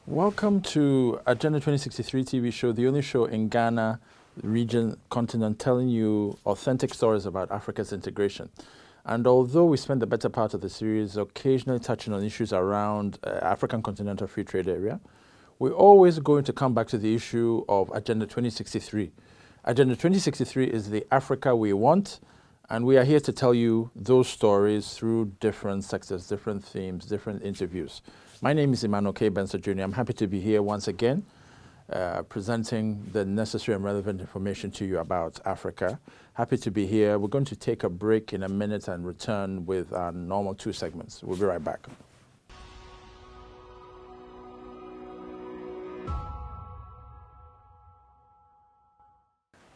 Welcome to Agenda 2063 TV show, the only show in Ghana, region, continent, telling you authentic stories about Africa's integration. And although we spend the better part of the series occasionally touching on issues around African Continental Free Trade Area, we're always going to come back to the issue of Agenda 2063. Agenda 2063 is the Africa we want, and we are here to tell you those stories through different sectors, different themes, different interviews. My name is E.K Bensah Jr. I'm happy to be here once again, presenting the necessary and relevant information to you about Africa. Happy to be here. We're going to take a break in a minute and return with our normal 2 segments. We'll be right back.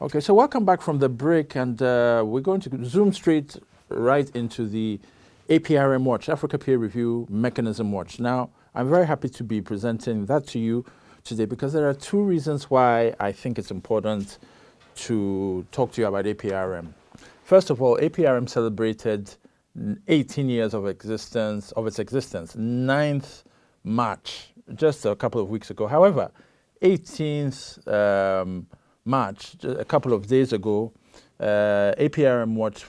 Okay, so welcome back from the break, and we're going to zoom straight right into the APRM Watch, Africa Peer Review Mechanism Watch. Now, I'm very happy to be presenting that to you today because there are 2 reasons why I think it's important to talk to you about APRM. First of all, APRM celebrated 18 years of its existence, 9th March, just a couple of weeks ago. However, 18th March, a couple of days ago, APRM Watch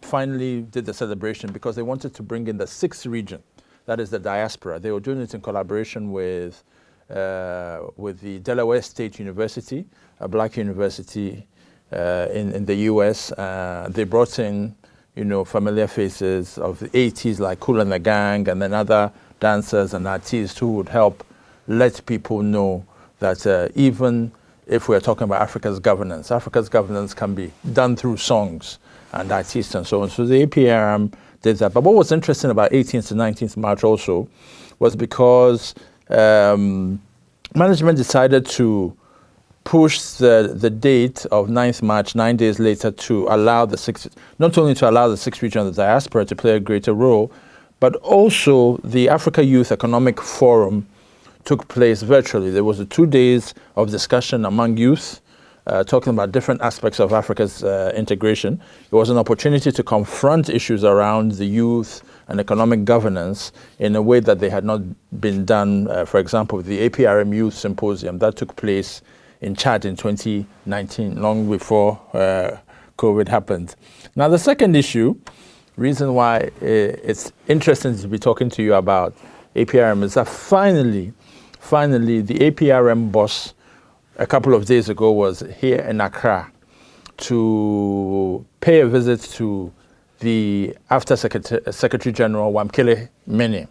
finally did the celebration because they wanted to bring in the 6th region, that is the diaspora. They were doing it in collaboration with the Delaware State University, a black university in the US. They brought in, familiar faces of the 80s like Kool and the Gang, and then other dancers and artists who would help let people know that even if we're talking about Africa's governance can be done through songs and artists and so on. So the APRM did that. But what was interesting about 18th to 19th March also was because management decided to push the date of 9th March 9 days later to allow not only to allow the 6th region of the diaspora to play a greater role, but also the Africa Youth Economic Forum took place virtually. There was 2 days of discussion among youth, talking about different aspects of Africa's integration. It was an opportunity to confront issues around the youth and economic governance in a way that they had not been done. For example, the APRM Youth Symposium that took place in Chad in 2019, long before COVID happened. Now, the second reason why it's interesting to be talking to you about APRM is that finally, the APRM boss a couple of days ago was here in Accra to pay a visit to the AFTA Secretary General Wamkele Mene.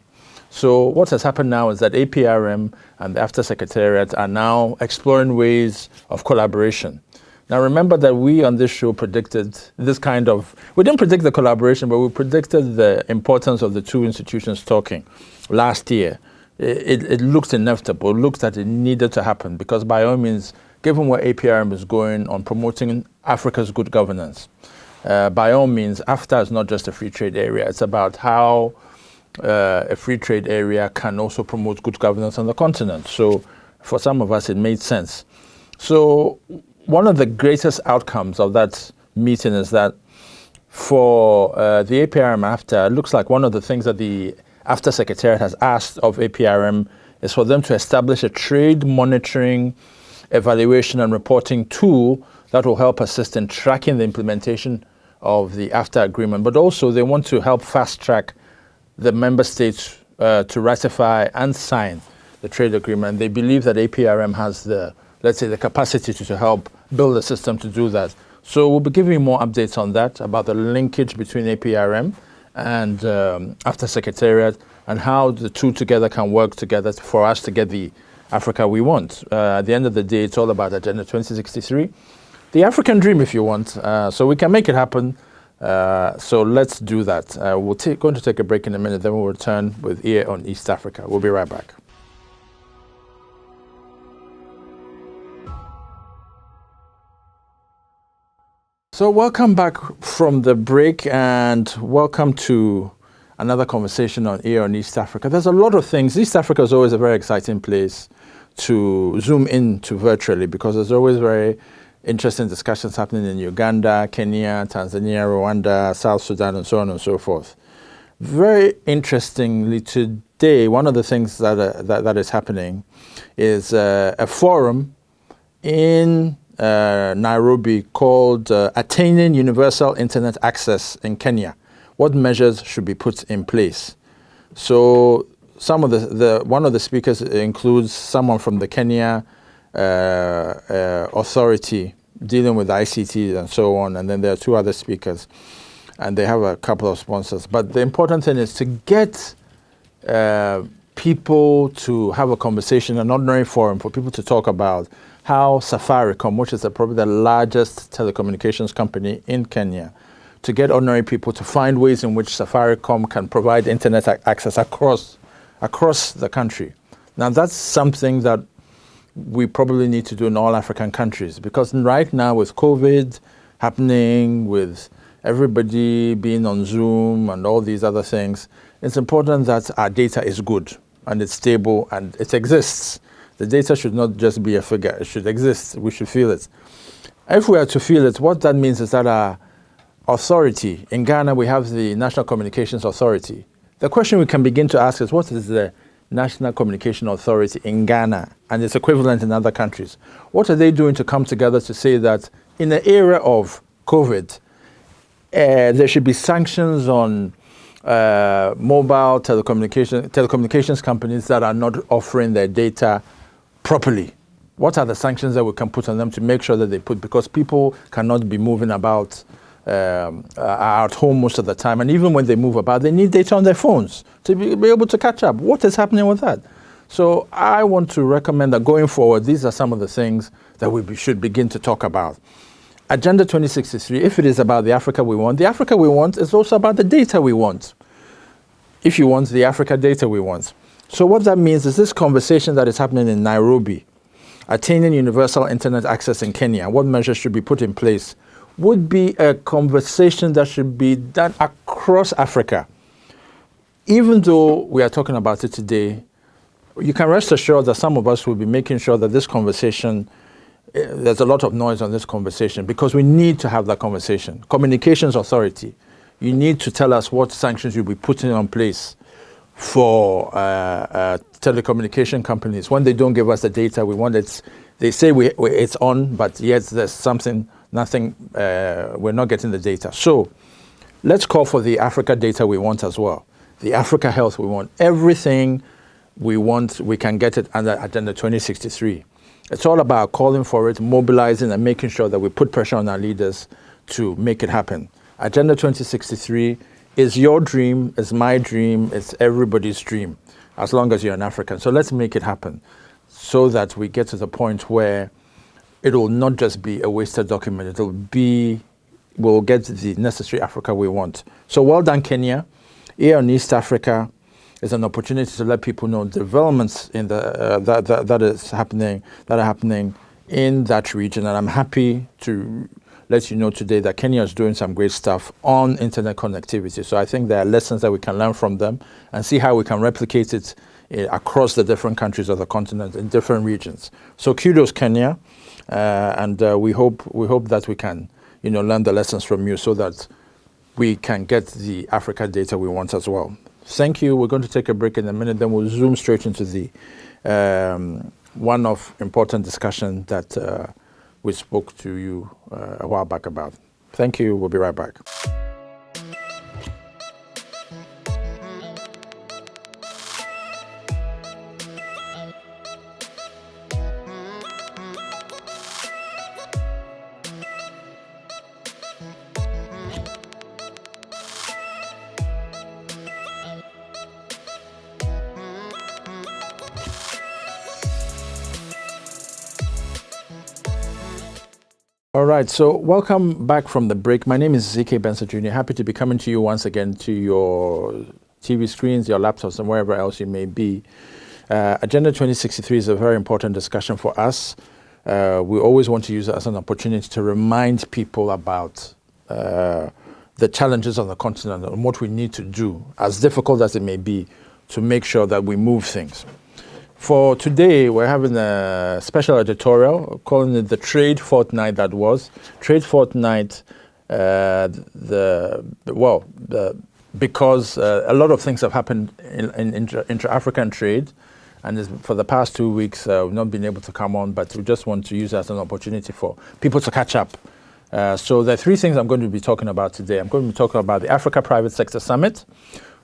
So what has happened now is that APRM and the AFTA Secretariat are now exploring ways of collaboration. Now remember that we on this show predicted we didn't predict the collaboration, but we predicted the importance of the 2 institutions talking last year. It looked inevitable, looked that it needed to happen because by all means, given where APRM is going on promoting Africa's good governance, by all means, AFTA is not just a free trade area. It's about how a free trade area can also promote good governance on the continent. So for some of us, it made sense. So one of the greatest outcomes of that meeting is that for the APRM AFTA, it looks like one of the things that the AFTA Secretariat has asked of APRM is for them to establish a trade monitoring, evaluation and reporting tool that will help assist in tracking the implementation of the AFTA agreement. But also they want to help fast track the member states to ratify and sign the trade agreement. They believe that APRM has the capacity to help build a system to do that. So we'll be giving you more updates on that, about the linkage between APRM and AFTA Secretariat and how the 2 together can work together for us to get the Africa we want. At the end of the day, it's all about Agenda 2063, the African dream if you want, so we can make it happen. So let's do that. We're going to take a break in a minute, then we'll return with Ear on East Africa. We'll be right back. So welcome back from the break and welcome to another conversation on Ear on East Africa. There's a lot of things. East Africa is always a very exciting place to zoom into virtually because there's always very interesting discussions happening in Uganda, Kenya, Tanzania, Rwanda, South Sudan, and so on and so forth. Very interestingly, today, one of the things that is happening is a forum in Nairobi called Attaining Universal Internet Access in Kenya. What measures should be put in place? So some of one of the speakers includes someone from the Kenya authority dealing with ICT and so on, and then there are two other speakers, and they have a couple of sponsors. But the important thing is to get people to have a conversation, an ordinary forum for people to talk about how Safaricom, which is probably the largest telecommunications company in Kenya, to get ordinary people to find ways in which Safaricom can provide internet access across the country. Now that's something that we probably need to do in all African countries, because right now with COVID happening, with everybody being on Zoom and all these other things, it's important that our data is good and it's stable and it exists. The data should not just be a figure, it should exist, we should feel it. If we are to feel it, what that means is that our authority, in Ghana we have the National Communications Authority. The question we can begin to ask is, what is the National Communication Authority in Ghana and its equivalent in other countries? What are they doing to come together to say that in the era of COVID, there should be sanctions on mobile telecommunications companies that are not offering their data properly? What are the sanctions that we can put on them to make sure that they put, because people cannot be moving about are at home most of the time, and even when they move about, they need data on their phones to be able to catch up. What is happening with that? So I want to recommend that going forward, these are some of the things that we should begin to talk about. Agenda 2063, if it is about the Africa we want is also about the data we want. If you want the Africa data we want. So what that means is this conversation that is happening in Nairobi, attaining universal internet access in Kenya, what measures should be put in place, would be a conversation that should be done across Africa. Even though we are talking about it today, you can rest assured that some of us will be making sure that this conversation, there's a lot of noise on this conversation, because we need to have that conversation. Communications Authority, you need to tell us what sanctions you'll be putting in place for telecommunication companies when they don't give us the data we want. They say it's on, but yet there's nothing, we're not getting the data. So let's call for the Africa data we want as well. The Africa health we want. Everything we want, we can get it under Agenda 2063. It's all about calling for it, mobilizing and making sure that we put pressure on our leaders to make it happen. Agenda 2063 is your dream, it's my dream, it's everybody's dream, as long as you're an African. So let's make it happen so that we get to the point where it will not just be a wasted document, we'll get the necessary Africa we want. So well done, Kenya. Here in East Africa is an opportunity to let people know developments in that are happening in that region. And I'm happy to let you know today that Kenya is doing some great stuff on internet connectivity. So I think there are lessons that we can learn from them and see how we can replicate it across the different countries of the continent in different regions. So kudos, Kenya, and we hope that we can learn the lessons from you so that we can get the Africa data we want as well. Thank you. We're going to take a break in a minute, then we'll zoom straight into the one of important discussion that we spoke to you a while back about. Thank you. We'll be right back. All right, so welcome back from the break. My name is E.K Bensah Jr. Happy to be coming to you once again to your TV screens, your laptops, and wherever else you may be. Agenda 2063 is a very important discussion for us. We always want to use it as an opportunity to remind people about the challenges on the continent and what we need to do, as difficult as it may be, to make sure that we move things. For today, we're having a special editorial, calling it the Trade Fortnight Trade Fortnight, the because a lot of things have happened in intra-African trade, and for the past 2 weeks we've not been able to come on, but we just want to use it as an opportunity for people to catch up. So there are 3 things I'm going to be talking about today. I'm going to be talking about the Africa Private Sector Summit,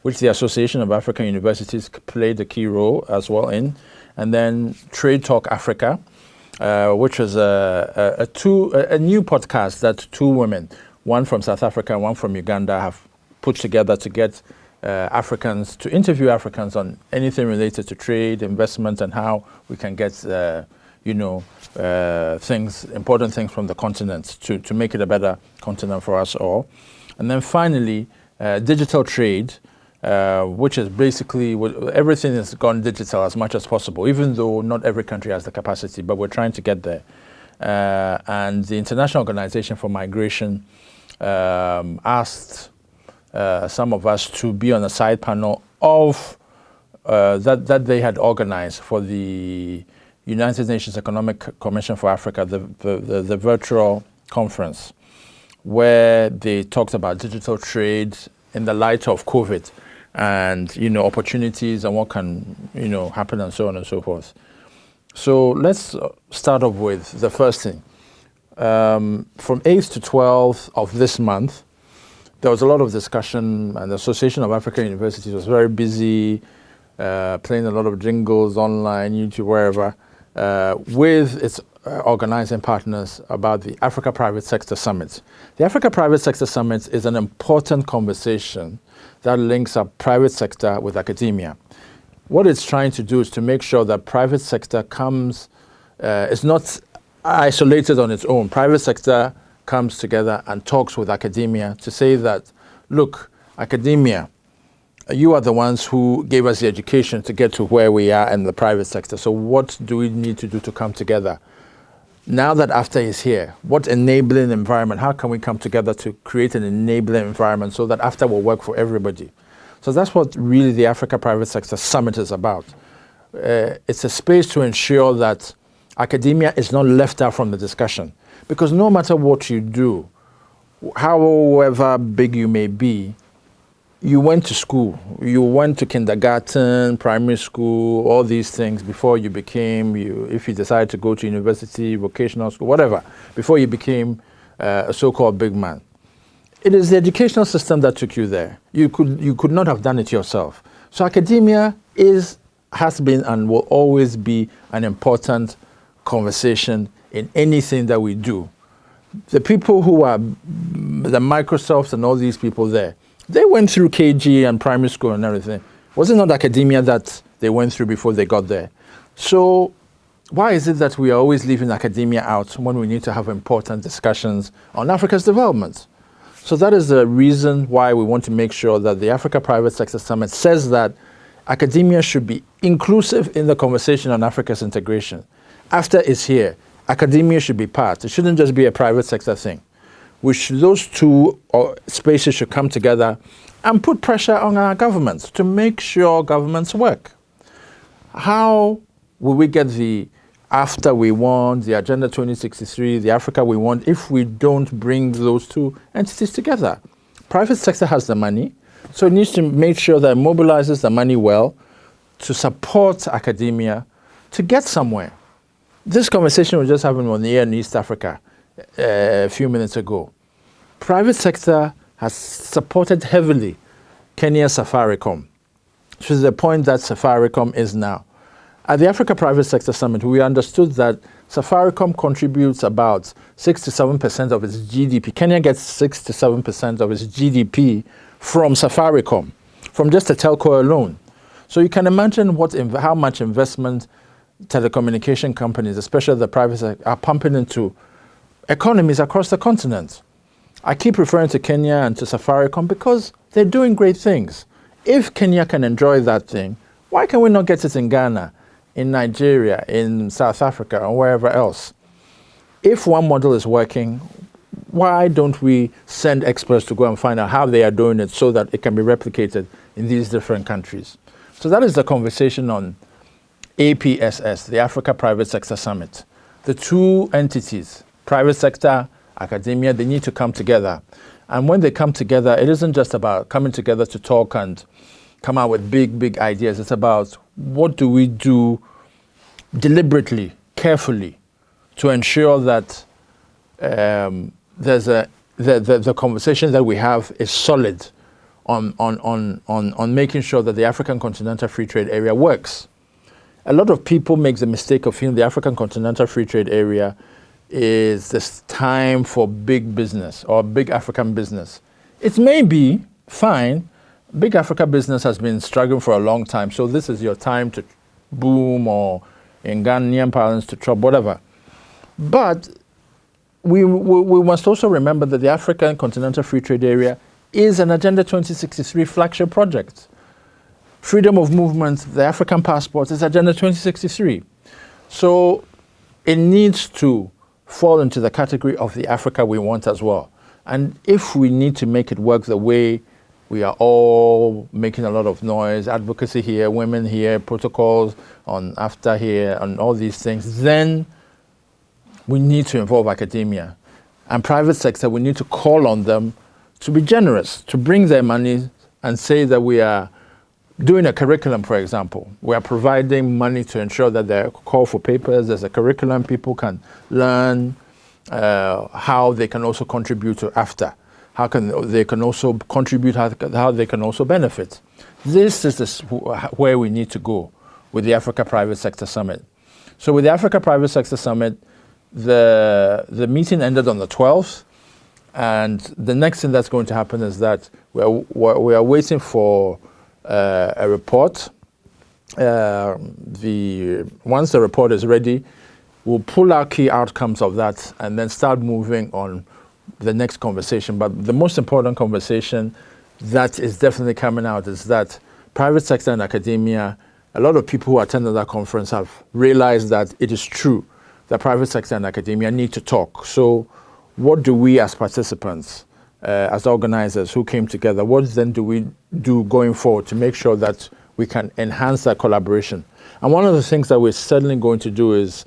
which the Association of African Universities played a key role as well in, and then Talk Afrika, which is a new podcast that 2 women, one from South Africa and one from Uganda, have put together to get Africans, to interview Africans on anything related to trade, investment, and how we can get, important things from the continent to make it a better continent for us all. And then finally, digital trade, which is basically everything has gone digital as much as possible, even though not every country has the capacity, but we're trying to get there. And the International Organization for Migration asked some of us to be on a side panel of that they had organized for the United Nations Economic Commission for Africa, the virtual conference, where they talked about digital trade in the light of COVID and, opportunities and what can, happen and so on and so forth. So let's start off with the first thing. From 8th to 12th of this month, there was a lot of discussion, and the Association of African Universities was very busy playing a lot of jingles online, YouTube, wherever, with its organizing partners about the Africa Private Sector Summit. The Africa Private Sector Summit is an important conversation that links up private sector with academia. What it's trying to do is to make sure that private sector is not isolated on its own. Private sector comes together and talks with academia to say that, look, academia, you are the ones who gave us the education to get to where we are in the private sector. So what do we need to do to come together? Now that AFTA is here, what enabling environment, how can we come together to create an enabling environment so that AFTA will work for everybody? So that's what really the Africa Private Sector Summit is about. It's a space to ensure that academia is not left out from the discussion. Because no matter what you do, however big you may be, you went to school, you went to kindergarten, primary school, all these things before you became, if you decided to go to university, vocational school, whatever, before you became a so-called big man. It is the educational system that took you there. You could not have done it yourself. So academia has been and will always be an important conversation in anything that we do. The people who are the Microsofts and all these people there, they went through KG and primary school and everything. Was it not academia that they went through before they got there? So why is it that we are always leaving academia out when we need to have important discussions on Africa's development? So that is the reason why we want to make sure that the Africa Private Sector Summit says that academia should be inclusive in the conversation on Africa's integration. AFTA is here. Academia should be part. It shouldn't just be a private sector thing. Those 2 spaces should come together and put pressure on our governments to make sure governments work. How will we get the AFTA we want, the Agenda 2063, the Africa we want, if we don't bring those 2 entities together? Private sector has the money, so it needs to make sure that it mobilizes the money well to support academia to get somewhere. This conversation was just having on the air in East Africa a few minutes ago. Private sector has supported heavily Kenya Safaricom, to the point that Safaricom is now. At the Africa Private Sector Summit, we understood that Safaricom contributes about 6 to 7% of its GDP. Kenya gets 6 to 7% of its GDP from Safaricom, from just a telco alone. So you can imagine how much investment telecommunication companies, especially the private sector, are pumping into economies across the continent. I keep referring to Kenya and to Safaricom because they're doing great things. If Kenya can enjoy that thing, why can we not get it in Ghana, in Nigeria, in South Africa, or wherever else? If one model is working, why don't we send experts to go and find out how they are doing it so that it can be replicated in these different countries? So that is the conversation on APSS, the Africa Private Sector Summit. The 2 entities, private sector, academia, they need to come together. And when they come together, it isn't just about coming together to talk and come out with big ideas. It's about what do we do deliberately, carefully, to ensure that the conversation that we have is solid on making sure that the African Continental Free Trade Area works. A lot of people make the mistake of feeling the African Continental Free Trade Area is this time for big business or big African business. It may be fine. Big Africa business has been struggling for a long time, so this is your time to boom, or in Ghanaian parlance, to chop, whatever. But we must also remember that the African Continental Free Trade Area is an Agenda 2063 flagship project. Freedom of movement, the African passport, is Agenda 2063. So it needs to fall into the category of the Africa we want as well. And if we need to make it work the way we are all making a lot of noise, advocacy here, women here, protocols on AFTA here, and all these things, then we need to involve academia. And private sector, we need to call on them to be generous, to bring their money and say that we are doing a curriculum, for example. We are providing money to ensure that there are call for papers, there's a curriculum, people can learn how they can also contribute to AFTA, how they can also contribute, how they can also benefit. This is where we need to go with the Africa Private Sector Summit. So with the Africa Private Sector Summit, the meeting ended on the 12th, and the next thing that's going to happen is that we are waiting for a report. Once the report is ready, we'll pull out key outcomes of that and then start moving on the next conversation. But the most important conversation that is definitely coming out is that private sector and academia, a lot of people who attended that conference have realized that it is true that private sector and academia need to talk. So what do we as participants, as organizers who came together, what then do we do going forward to make sure that we can enhance that collaboration? And one of the things that we're certainly going to do is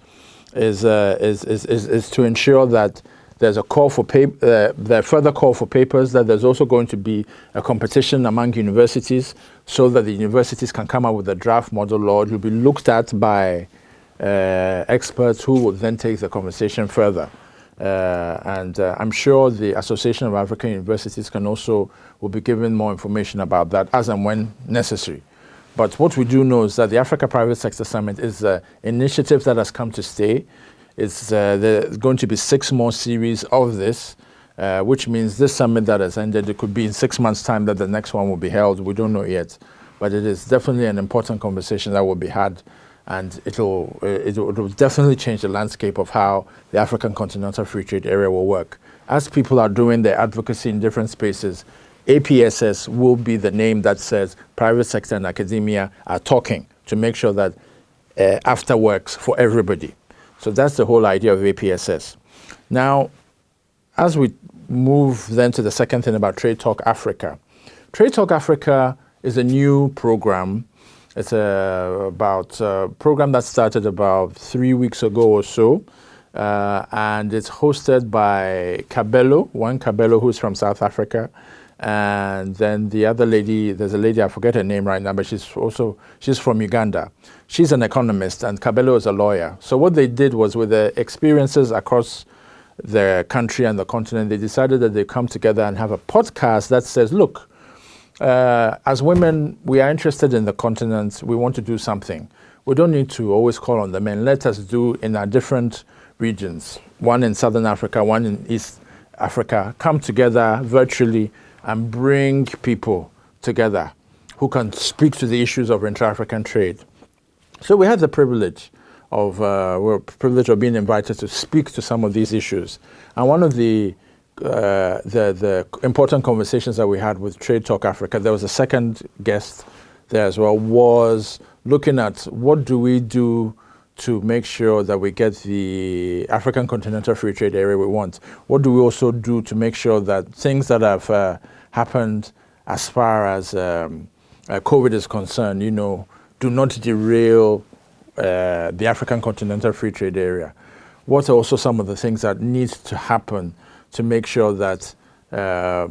to ensure that there's a call for further call for papers, that there's also going to be a competition among universities so that the universities can come up with a draft model law. It will be looked at by experts who will then take the conversation further. And I'm sure the Association of African Universities will be given more information about that as and when necessary. But what we do know is that the Africa Private Sector Summit is an initiative that has come to stay. There's going to be 6 more series of this, which means this summit that has ended, it could be in 6 months' time that the next one will be held. We don't know yet. But it is definitely an important conversation that will be had. And it will definitely change the landscape of how the African Continental Free Trade Area will work. As people are doing their advocacy in different spaces, APSS will be the name that says private sector and academia are talking to make sure that AFTA works for everybody. So that's the whole idea of APSS. Now, as we move then to the second thing about Trade Talk Africa. Trade Talk Africa is a new program. It's a program that started about 3 weeks ago or so, and it's hosted by one Kabelo who's from South Africa, and then the other lady, there's a lady, I forget her name right now, but she's from Uganda. She's an economist, and Kabelo is a lawyer. So what they did was, with the experiences across the country and the continent, they decided that they come together and have a podcast that says, look, as women, we are interested in the continent. We want to do something. We don't need to always call on the men. Let us do in our different regions, one in Southern Africa, one in East Africa, come together virtually and bring people together who can speak to the issues of intra-African trade. So we had the privilege of being invited to speak to some of these issues. And one of the important conversations that we had with Trade Talk Africa, there was a second guest there as well, was looking at what do we do to make sure that we get the African Continental Free Trade Area we want. What do we also do to make sure that things that have happened as far as COVID is concerned, do not derail the African Continental Free Trade Area? What are also some of the things that need to happen to make sure that after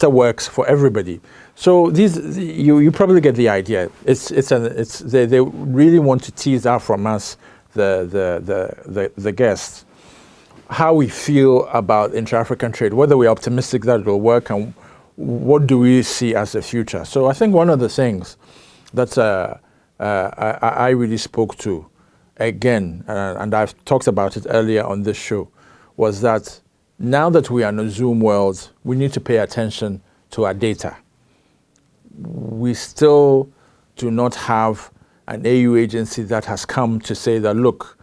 works for everybody. So you probably get the idea. They really want to tease out from us the guests how we feel about intra-African trade, whether we're optimistic that it will work, and what do we see as the future. So I think one of the things that I really spoke to, again, and I've talked about it earlier on this show, was that now that we are in a Zoom world, we need to pay attention to our data. We still do not have an AU agency that has come to say that, look,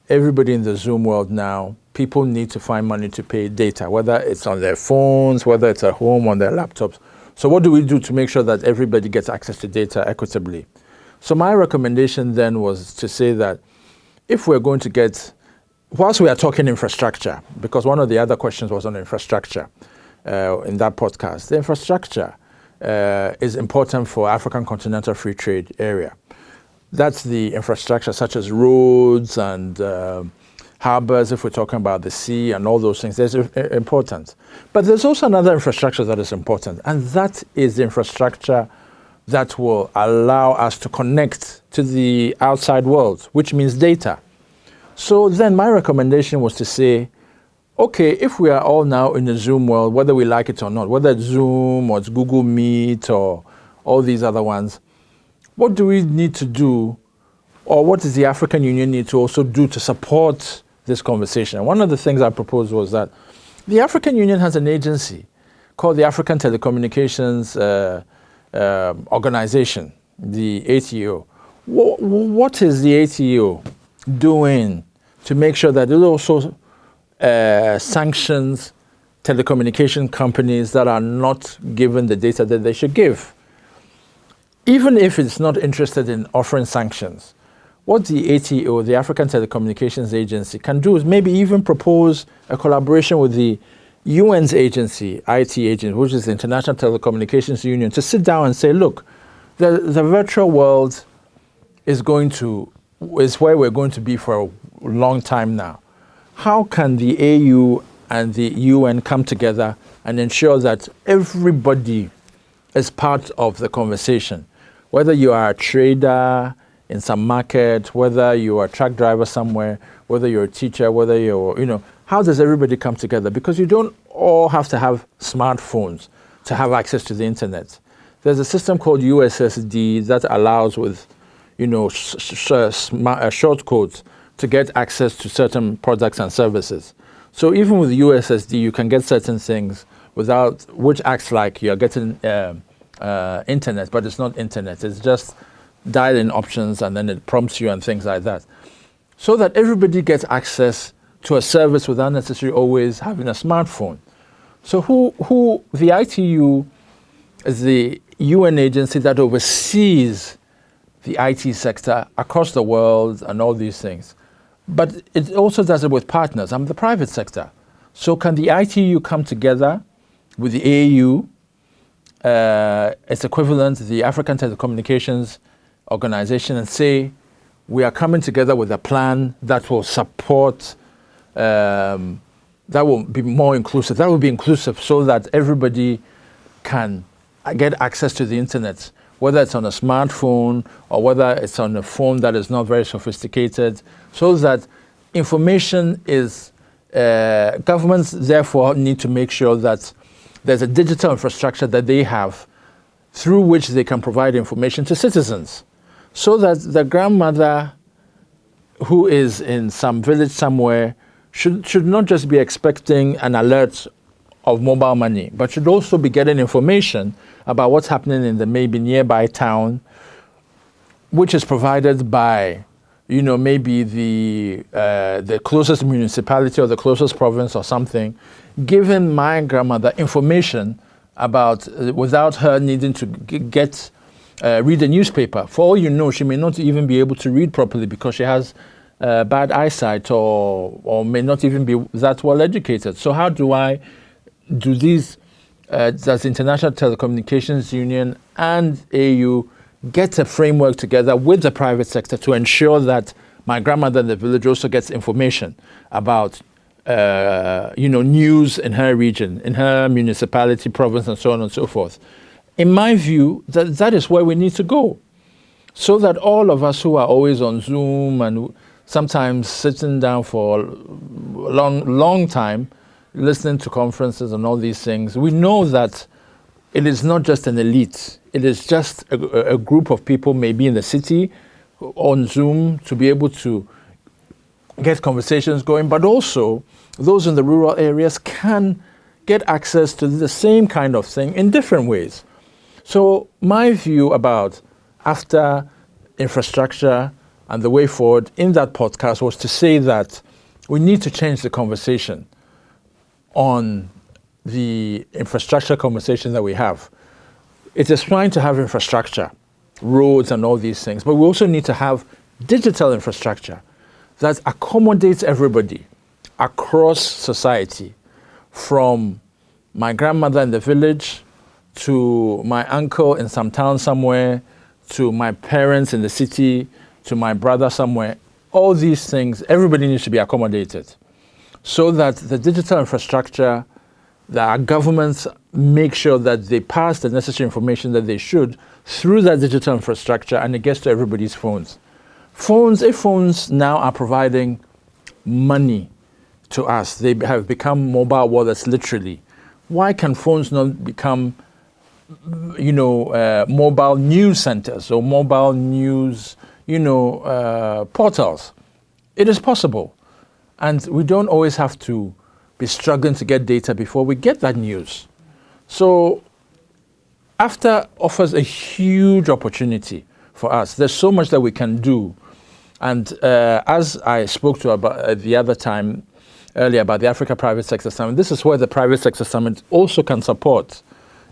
everybody in the Zoom world now, people need to find money to pay data, whether it's on their phones, whether it's at home, on their laptops. So what do we do to make sure that everybody gets access to data equitably? So my recommendation then was to say that if we're going to get, whilst we are talking infrastructure, because one of the other questions was on infrastructure in that podcast, the infrastructure is important for African Continental Free Trade Area. That's the infrastructure such as roads and harbors, if we're talking about the sea and all those things. That's important. But there's also another infrastructure that is important, and that is the infrastructure that will allow us to connect to the outside world, which means data. So then my recommendation was to say, okay, if we are all now in the Zoom world, whether we like it or not, whether it's Zoom or it's Google Meet or all these other ones, what do we need to do, or what does the African Union need to also do to support this conversation? And one of the things I proposed was that the African Union has an agency called the African Telecommunications Organization, the ATO. What is the ATO doing to make sure that it also sanctions telecommunication companies that are not given the data that they should give? Even if it's not interested in offering sanctions, what the ATO, the African Telecommunications Agency, can do is maybe even propose a collaboration with the UN's agency, IT agency, which is the International Telecommunications Union, to sit down and say, look, the virtual world is where we're going to be for a long time now. How can the AU and the UN come together and ensure that everybody is part of the conversation? Whether you are a trader in some market, whether you are a truck driver somewhere, whether you're a teacher, whether you're, how does everybody come together? Because you don't all have to have smartphones to have access to the internet. There's a system called USSD that allows with, short codes to get access to certain products and services. So even with USSD, you can get certain things which acts like you're getting internet, but it's not internet. It's just dial-in options, and then it prompts you and things like that, so that everybody gets access to a service without necessarily always having a smartphone. So who the ITU is the UN agency that oversees the IT sector across the world and all these things. But it also does it with partners. I'm the private sector. So can the ITU come together with the AU, its equivalent, the African Telecommunications Organization, and say, we are coming together with a plan that will support, that will be more inclusive, that will be inclusive so that everybody can get access to the internet, whether it's on a smartphone or whether it's on a phone that is not very sophisticated, so that information is, governments therefore need to make sure that there's a digital infrastructure that they have through which they can provide information to citizens, so that the grandmother who is in some village somewhere should not just be expecting an alert of mobile money, but should also be getting information about what's happening in the maybe nearby town, which is provided by, maybe the closest municipality or the closest province or something, giving my grandmother information about, without her needing to read a newspaper. For all you know, she may not even be able to read properly because she has bad eyesight or may not even be that well educated. So how do these, does International Telecommunications Union and AU get a framework together with the private sector to ensure that my grandmother in the village also gets information about news in her region, in her municipality, province, and so on and so forth. In my view, that is where we need to go, so that all of us who are always on Zoom and sometimes sitting down for a long time, listening to conferences and all these things, we know that it is not just an elite. It is just a group of people, maybe in the city, on Zoom, to be able to get conversations going, but also those in the rural areas can get access to the same kind of thing in different ways. So my view about after infrastructure and the way forward in that podcast was to say that we need to change the conversation on the infrastructure conversation that we have. It is fine to have infrastructure, roads and all these things, but we also need to have digital infrastructure that accommodates everybody across society, from my grandmother in the village to my uncle in some town somewhere, to my parents in the city, to my brother somewhere. All these things, everybody needs to be accommodated, so that the digital infrastructure, that our governments make sure that they pass the necessary information that they should through that digital infrastructure, and it gets to everybody's phones. If phones now are providing money to us, they have become mobile wallets literally. Why can phones not become, mobile news centers or mobile news, portals? It is possible. And we don't always have to be struggling to get data before we get that news. So AFTA offers a huge opportunity for us. There's so much that we can do. And as I spoke to about the other time earlier about the Africa Private Sector Summit, this is where the Private Sector Summit also can support.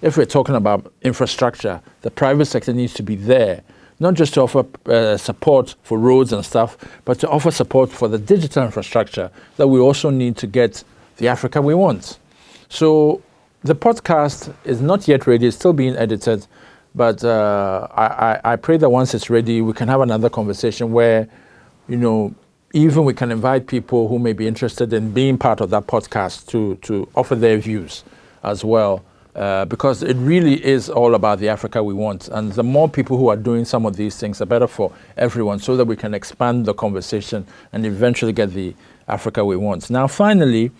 If we're talking about infrastructure, the private sector needs to be there, not just to offer support for roads and stuff, but to offer support for the digital infrastructure that we also need to get the Africa we want. So the podcast is not yet ready, it's still being edited, but I pray that once it's ready, we can have another conversation where, even we can invite people who may be interested in being part of that podcast to offer their views as well. Because it really is all about the Africa we want. And the more people who are doing some of these things, the better for everyone, so that we can expand the conversation and eventually get the Africa we want. Now, finally,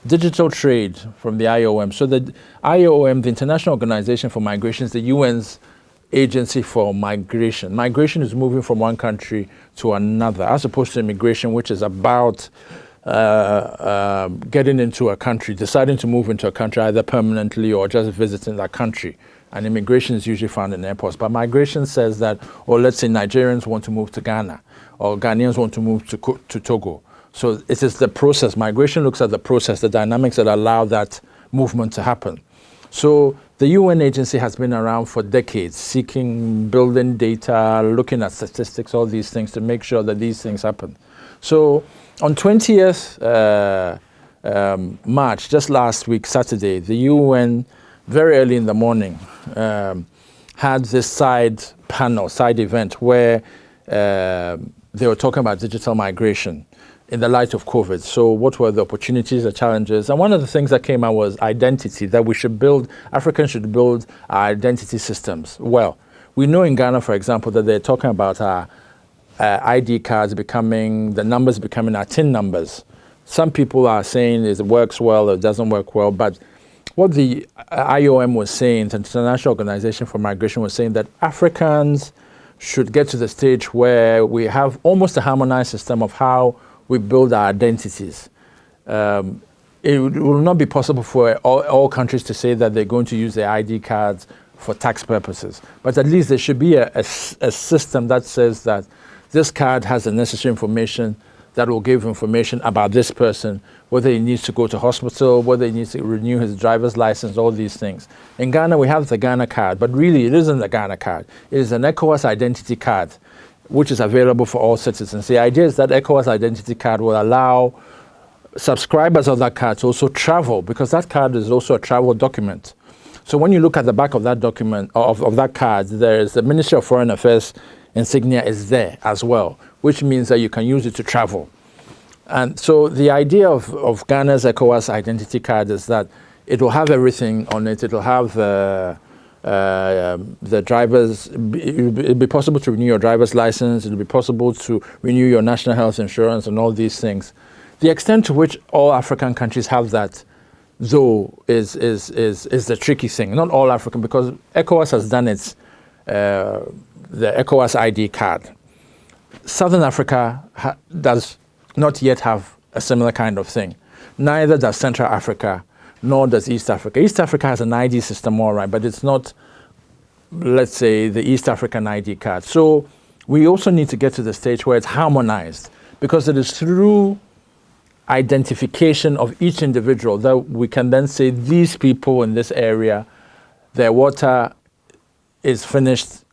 digital trade from the IOM. So the IOM, the International Organization for Migration, is the UN's agency for migration. Migration is moving from one country to another, as opposed to immigration, which is about getting into a country, deciding to move into a country either permanently or just visiting that country. And immigration is usually found in airports. But migration says that, or let's say Nigerians want to move to Ghana, or Ghanaians want to move to Togo. So it is the process. Migration looks at the process, the dynamics that allow that movement to happen. So the UN agency has been around for decades, building data, looking at statistics, all these things to make sure that these things happen. So on 20th March, just last week, Saturday, the UN, very early in the morning, had this side event where they were talking about digital migration in the light of COVID. So what were the opportunities, the challenges? And one of the things that came out was identity, that Africans should build our identity systems. Well, we know in Ghana, for example, that they're talking about our ID cards the numbers becoming our TIN numbers. Some people are saying it works well or it doesn't work well, but what the IOM was saying, the International Organization for Migration, was saying that Africans should get to the stage where we have almost a harmonized system of how we build our identities. It will not be possible for all countries to say that they're going to use their ID cards for tax purposes, but at least there should be a system that says that this card has the necessary information that will give information about this person, whether he needs to go to hospital, whether he needs to renew his driver's license, all these things. In Ghana, we have the Ghana card, but really it isn't the Ghana card. It is an ECOWAS identity card, which is available for all citizens. The idea is that ECOWAS identity card will allow subscribers of that card to also travel, because that card is also a travel document. So when you look at the back of that document, of that card, there is the Ministry of Foreign Affairs insignia is there as well, which means that you can use it to travel. And so the idea of Ghana's ECOWAS identity card is that it will have everything on it. It will have the drivers. It'll be possible to renew your driver's license. It'll be possible to renew your national health insurance and all these things. The extent to which all African countries have that, though, is the tricky thing. Not all African, because ECOWAS has done its the ECOWAS ID card. Southern Africa does not yet have a similar kind of thing. Neither does Central Africa, nor does East Africa. East Africa has an ID system, all right, but it's not, let's say, the East African ID card. So we also need to get to the stage where it's harmonized, because it is through identification of each individual that we can then say these people in this area, their water is finished.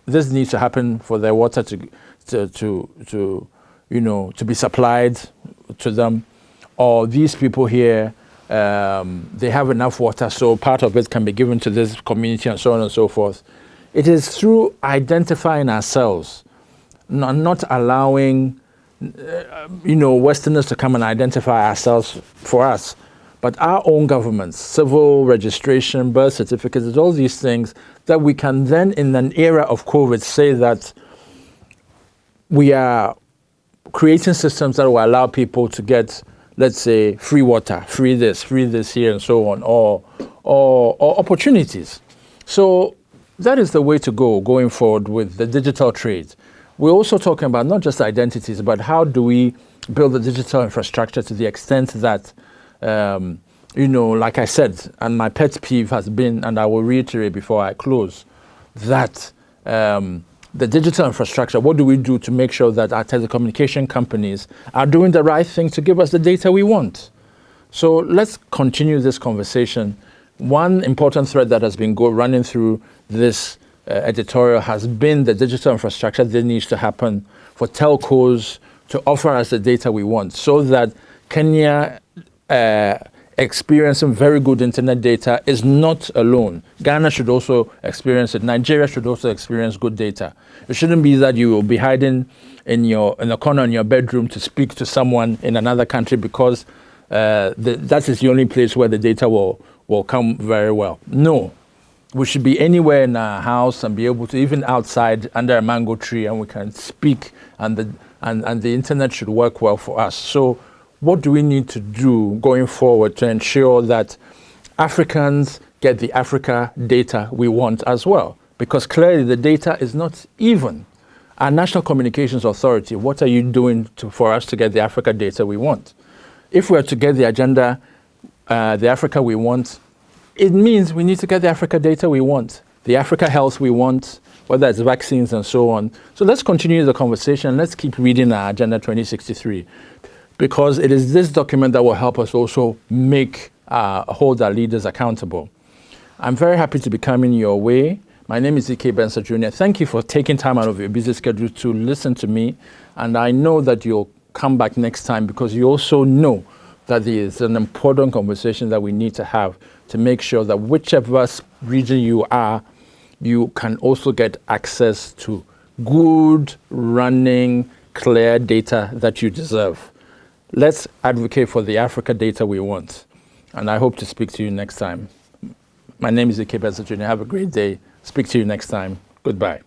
This needs to happen for their water to be supplied to them, or these people here, they have enough water, so part of it can be given to this community, and so on and so forth. It is through identifying ourselves, not allowing Westerners to come and identify ourselves for us, but our own governments, civil registration, birth certificates, all these things that we can then, in an era of COVID, say that we are creating systems that will allow people to get, let's say, free water, free this here, and so on, or opportunities. So that is the way to go going forward with the digital trade. We're also talking about not just identities, but how do we build the digital infrastructure to the extent that, like I said, and my pet peeve has been, and I will reiterate before I close, that the digital infrastructure, what do we do to make sure that our telecommunication companies are doing the right thing to give us the data we want? So let's continue this conversation. One important thread that has been running through this editorial has been the digital infrastructure that needs to happen for telcos to offer us the data we want, so that Kenya experiencing very good internet data is not alone. Ghana should also experience it. Nigeria should also experience good data. It shouldn't be that you will be hiding in the corner in your bedroom to speak to someone in another country because that is the only place where the data will come very well. No. We should be anywhere in our house and be able to, even outside under a mango tree, and we can speak, and the internet should work well for us. So what do we need to do going forward to ensure that Africans get the Africa data we want as well? Because clearly the data is not even. Our National Communications Authority, what are you doing for us to get the Africa data we want? If we are to get the agenda, the Africa we want, it means we need to get the Africa data we want, the Africa health we want, whether it's vaccines and so on. So let's continue the conversation. Let's keep reading our Agenda 2063, because it is this document that will help us also hold our leaders accountable. I'm very happy to be coming your way. My name is E.K Bensah Jr. Thank you for taking time out of your busy schedule to listen to me. And I know that you'll come back next time, because you also know that there is an important conversation that we need to have to make sure that whichever region you are, you can also get access to good, running, clear data that you deserve. Let's advocate for the Africa data we want. And I hope to speak to you next time. My name is E.K Bensah Jr. Have a great day. Speak to you next time. Goodbye.